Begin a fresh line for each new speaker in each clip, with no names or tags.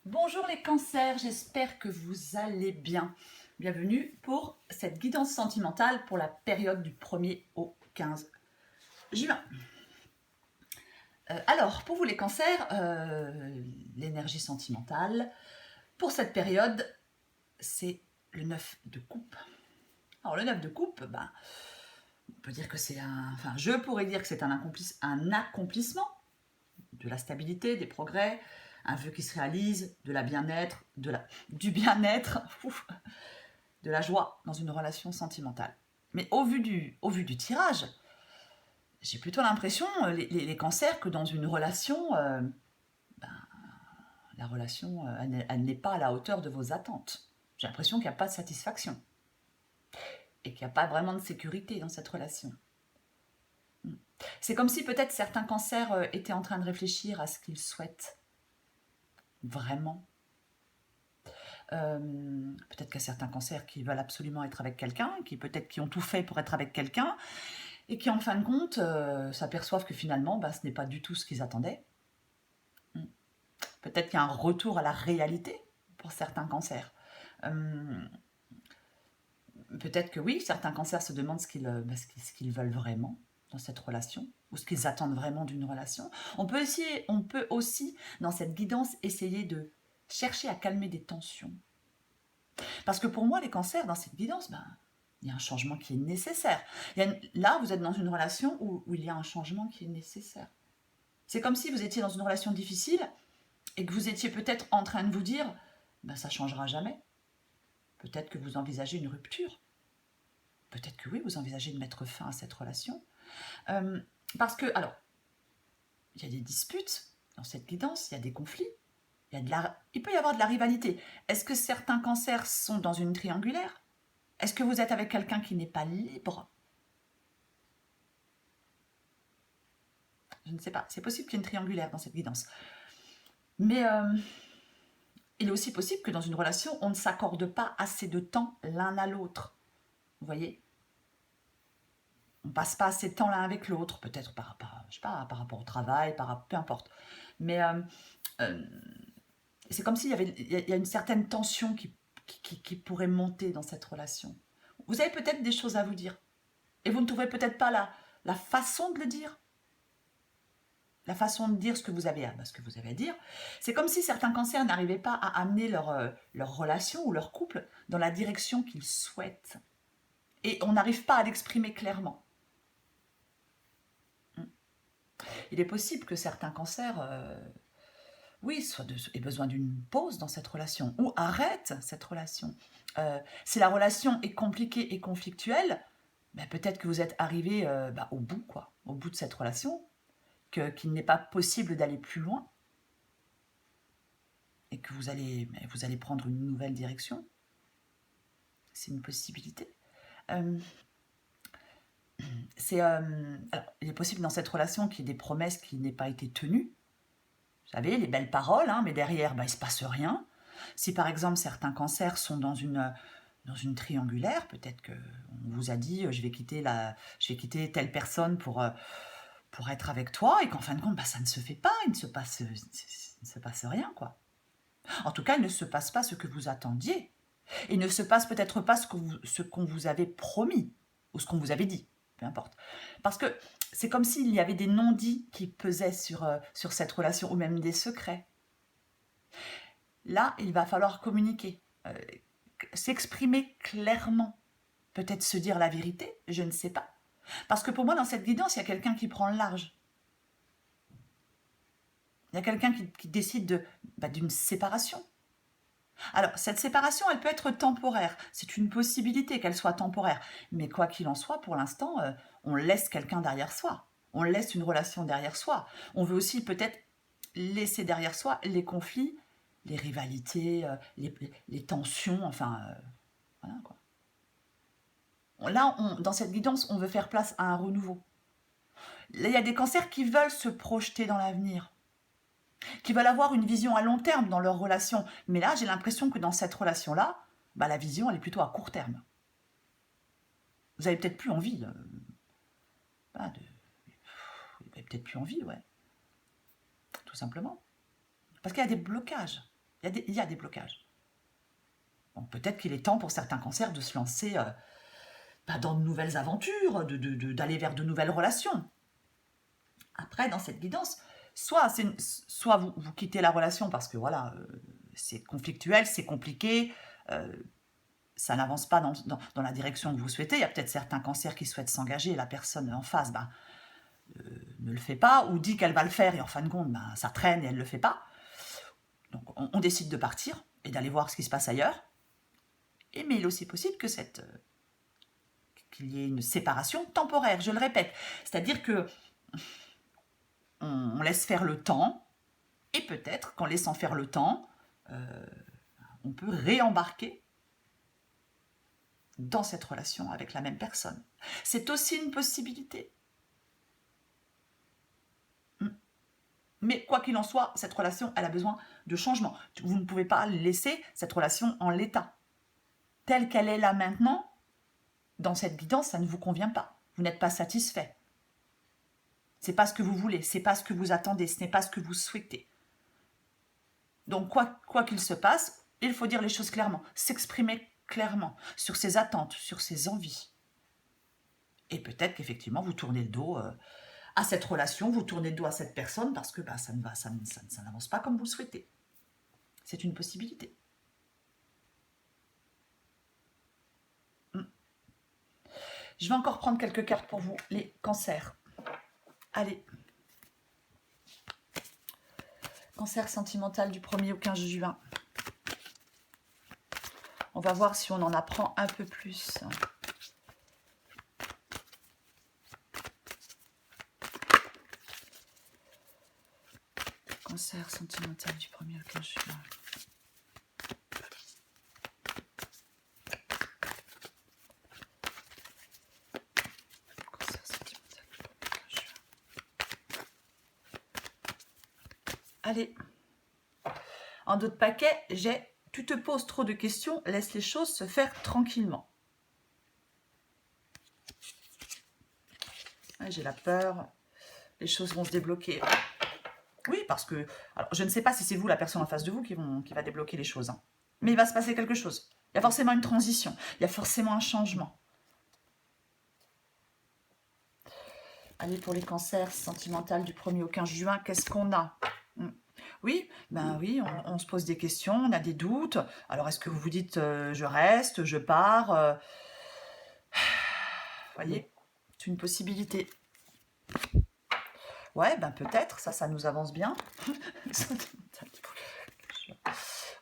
Bonjour les cancers, j'espère que vous allez bien. Bienvenue pour cette guidance sentimentale pour la période du 1er au 15 juin. Alors, pour vous les cancers, l'énergie sentimentale, pour cette période, c'est le 9 de coupe. Alors le 9 de coupe, on peut dire que c'est je pourrais dire que c'est un accomplissement, de la stabilité, des progrès, un vœu qui se réalise, de la bien-être, du bien-être, de la joie dans une relation sentimentale. Mais au vu du tirage, j'ai plutôt l'impression, les cancers, que dans une relation, la relation, elle n'est pas à la hauteur de vos attentes. J'ai l'impression qu'il n'y a pas de satisfaction et qu'il n'y a pas vraiment de sécurité dans cette relation. C'est comme si peut-être certains cancers étaient en train de réfléchir à ce qu'ils souhaitent vraiment. Peut-être qu'il y a certains cancers qui veulent absolument être avec quelqu'un, qui ont tout fait pour être avec quelqu'un, et qui en fin de compte s'aperçoivent que finalement ce n'est pas du tout ce qu'ils attendaient. Peut-être qu'il y a un retour à la réalité pour certains cancers. Peut-être que oui, certains cancers se demandent ce qu'ils veulent vraiment dans cette relation, ou ce qu'ils attendent vraiment d'une relation. On peut aussi, dans cette guidance, essayer de chercher à calmer des tensions. Parce que pour moi, les cancers, dans cette guidance, il y a un changement qui est nécessaire. Là, vous êtes dans une relation où il y a un changement qui est nécessaire. C'est comme si vous étiez dans une relation difficile et que vous étiez peut-être en train de vous dire ça ne changera jamais. Peut-être que vous envisagez une rupture. Peut-être que oui, vous envisagez de mettre fin à cette relation. Parce que, alors, il y a des disputes dans cette guidance, il y a des conflits, il peut y avoir de la rivalité. Est-ce que certains cancers sont dans une triangulaire? Est-ce que vous êtes avec quelqu'un qui n'est pas libre? Je ne sais pas. C'est possible qu'il y ait une triangulaire dans cette guidance. Mais il est aussi possible que dans une relation, on ne s'accorde pas assez de temps l'un à l'autre. Vous voyez? On ne passe pas assez de temps l'un avec l'autre, peut-être par rapport au travail, peu importe. Mais c'est comme s'il y a une certaine tension qui pourrait monter dans cette relation. Vous avez peut-être des choses à vous dire. Et vous ne trouverez peut-être pas la façon de le dire. La façon de dire ce que vous avez à dire. C'est comme si certains cancers n'arrivaient pas à amener leur relation ou leur couple dans la direction qu'ils souhaitent. Et on n'arrive pas à l'exprimer clairement. Il est possible que certains cancers, aient besoin d'une pause dans cette relation ou arrêtent cette relation. Si la relation est compliquée et conflictuelle, peut-être que vous êtes arrivé au bout de cette relation, qu'il n'est pas possible d'aller plus loin et que vous allez prendre une nouvelle direction. C'est une possibilité. Alors, il est possible dans cette relation qu'il y ait des promesses qui n'aient pas été tenues. Vous savez, les belles paroles, mais derrière, il ne se passe rien. Si par exemple certains cancers sont dans une triangulaire, peut-être qu'on vous a dit je vais quitter telle personne pour être avec toi, et qu'en fin de compte, ça ne se fait pas, il ne se passe rien, quoi. En tout cas, il ne se passe pas ce que vous attendiez. Il ne se passe peut-être pas ce qu'on vous avait promis, ou ce qu'on vous avait dit, peu importe. Parce que c'est comme s'il y avait des non-dits qui pesaient sur cette relation, ou même des secrets. Là, il va falloir communiquer, s'exprimer clairement, peut-être se dire la vérité, je ne sais pas. Parce que pour moi, dans cette guidance, il y a quelqu'un qui prend le large. Il y a quelqu'un qui décide d'une séparation. Alors, cette séparation, elle peut être temporaire. C'est une possibilité qu'elle soit temporaire. Mais quoi qu'il en soit, pour l'instant, on laisse quelqu'un derrière soi. On laisse une relation derrière soi. On veut aussi peut-être laisser derrière soi les conflits, les rivalités, les tensions, voilà quoi. Là, dans cette guidance, on veut faire place à un renouveau. Là, il y a des cancers qui veulent se projeter dans l'avenir, qui veulent avoir une vision à long terme dans leur relation. Mais là, j'ai l'impression que dans cette relation-là, la vision, elle est plutôt à court terme. Vous avez peut-être plus envie vous avez peut-être plus envie, ouais. Tout simplement. Parce qu'il y a des blocages. Il y a des blocages. Donc peut-être qu'il est temps pour certains cancers de se lancer dans de nouvelles aventures, d'aller vers de nouvelles relations. Après, dans cette guidance, soit vous quittez la relation parce que voilà, c'est conflictuel, c'est compliqué, ça n'avance pas dans la direction que vous souhaitez. Il y a peut-être certains cancers qui souhaitent s'engager et la personne en face ne le fait pas ou dit qu'elle va le faire et en fin de compte, ça traîne et elle ne le fait pas. Donc on décide de partir et d'aller voir ce qui se passe ailleurs. Mais il est aussi possible qu'il y ait une séparation temporaire, je le répète. C'est-à-dire que on laisse faire le temps, et peut-être qu'en laissant faire le temps, on peut réembarquer dans cette relation avec la même personne. C'est aussi une possibilité. Mais quoi qu'il en soit, cette relation, elle a besoin de changement. Vous ne pouvez pas laisser cette relation en l'état. Telle qu'elle est là maintenant, dans cette guidance, ça ne vous convient pas. Vous n'êtes pas satisfait. Ce n'est pas ce que vous voulez, ce n'est pas ce que vous attendez, ce n'est pas ce que vous souhaitez. Donc, quoi qu'il se passe, il faut dire les choses clairement, s'exprimer clairement sur ses attentes, sur ses envies. Et peut-être qu'effectivement, vous tournez le dos à cette relation, vous tournez le dos à cette personne parce que ça n'avance pas comme vous le souhaitez. C'est une possibilité. Je vais encore prendre quelques cartes pour vous, les cancers. Allez. Cancer sentimental du 1er au 15 juin. On va voir si on en apprend un peu plus. Cancer sentimental du 1er au 15 juin. Allez, en d'autres paquets, j'ai « Tu te poses trop de questions, laisse les choses se faire tranquillement ». J'ai la peur, les choses vont se débloquer. Oui, parce que, alors, je ne sais pas si c'est vous, la personne en face de vous, qui va débloquer les choses. Hein. Mais il va se passer quelque chose. Il y a forcément une transition, il y a forcément un changement. Allez, pour les cancers sentimentaux du 1er au 15 juin, qu'est-ce qu'on a ? Oui, oui, on se pose des questions, on a des doutes. Alors, est-ce que vous vous dites je reste, je pars voyez, c'est une possibilité. Ouais, peut-être, ça nous avance bien.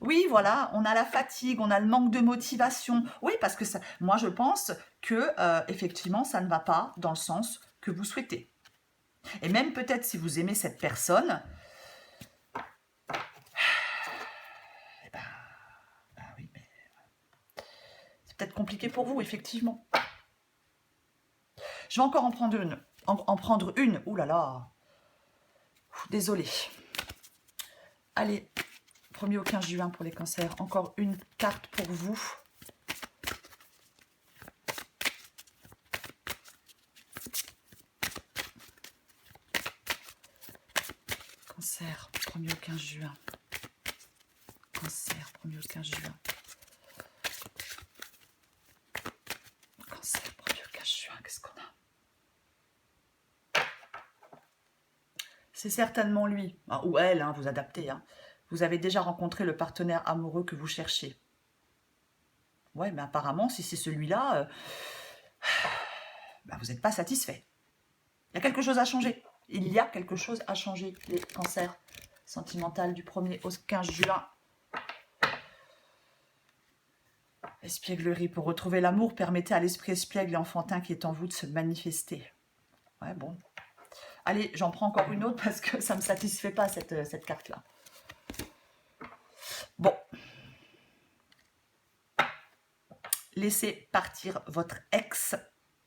Oui, voilà, on a la fatigue, on a le manque de motivation. Oui, parce que moi, je pense que effectivement, ça ne va pas dans le sens que vous souhaitez. Et même peut-être si vous aimez cette personne, oui, mais c'est peut-être compliqué pour vous, effectivement. Je vais encore en prendre une. Ouh là là. Désolée. Allez, 1er au 15 juin pour les cancers. Encore une carte pour vous. Cancer, 1er au 15 juin. Cancer, 1er au 15 juin. Cancer, 1er au 15 juin. Qu'est-ce qu'on a? C'est certainement lui, ou elle, hein, vous adaptez. Hein. Vous avez déjà rencontré le partenaire amoureux que vous cherchez. Ouais, mais apparemment, si c'est celui-là, vous n'êtes pas satisfait. Il y a quelque chose à changer. Il y a quelque chose à changer, les cancers sentimentaux du 1er au 15 juin. Espièglerie. Pour retrouver l'amour, permettez à l'esprit espiègle et enfantin qui est en vous de se manifester. Ouais, bon. Allez, j'en prends encore une autre parce que ça ne me satisfait pas, cette carte-là. Bon. Laissez partir votre ex.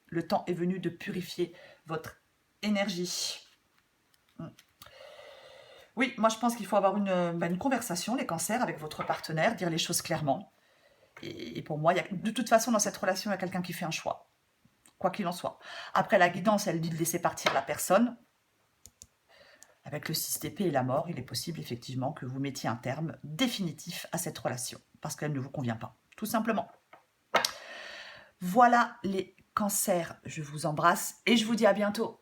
Le temps est venu de purifier votre énergie. Oui, moi je pense qu'il faut avoir une conversation, les cancers, avec votre partenaire, dire les choses clairement. Et pour moi, de toute façon, dans cette relation, il y a quelqu'un qui fait un choix. Quoi qu'il en soit. Après, la guidance, elle dit de laisser partir la personne. Avec le 6 d'épée et la mort, il est possible effectivement que vous mettiez un terme définitif à cette relation, parce qu'elle ne vous convient pas, tout simplement. Voilà les cancers, je vous embrasse et je vous dis à bientôt.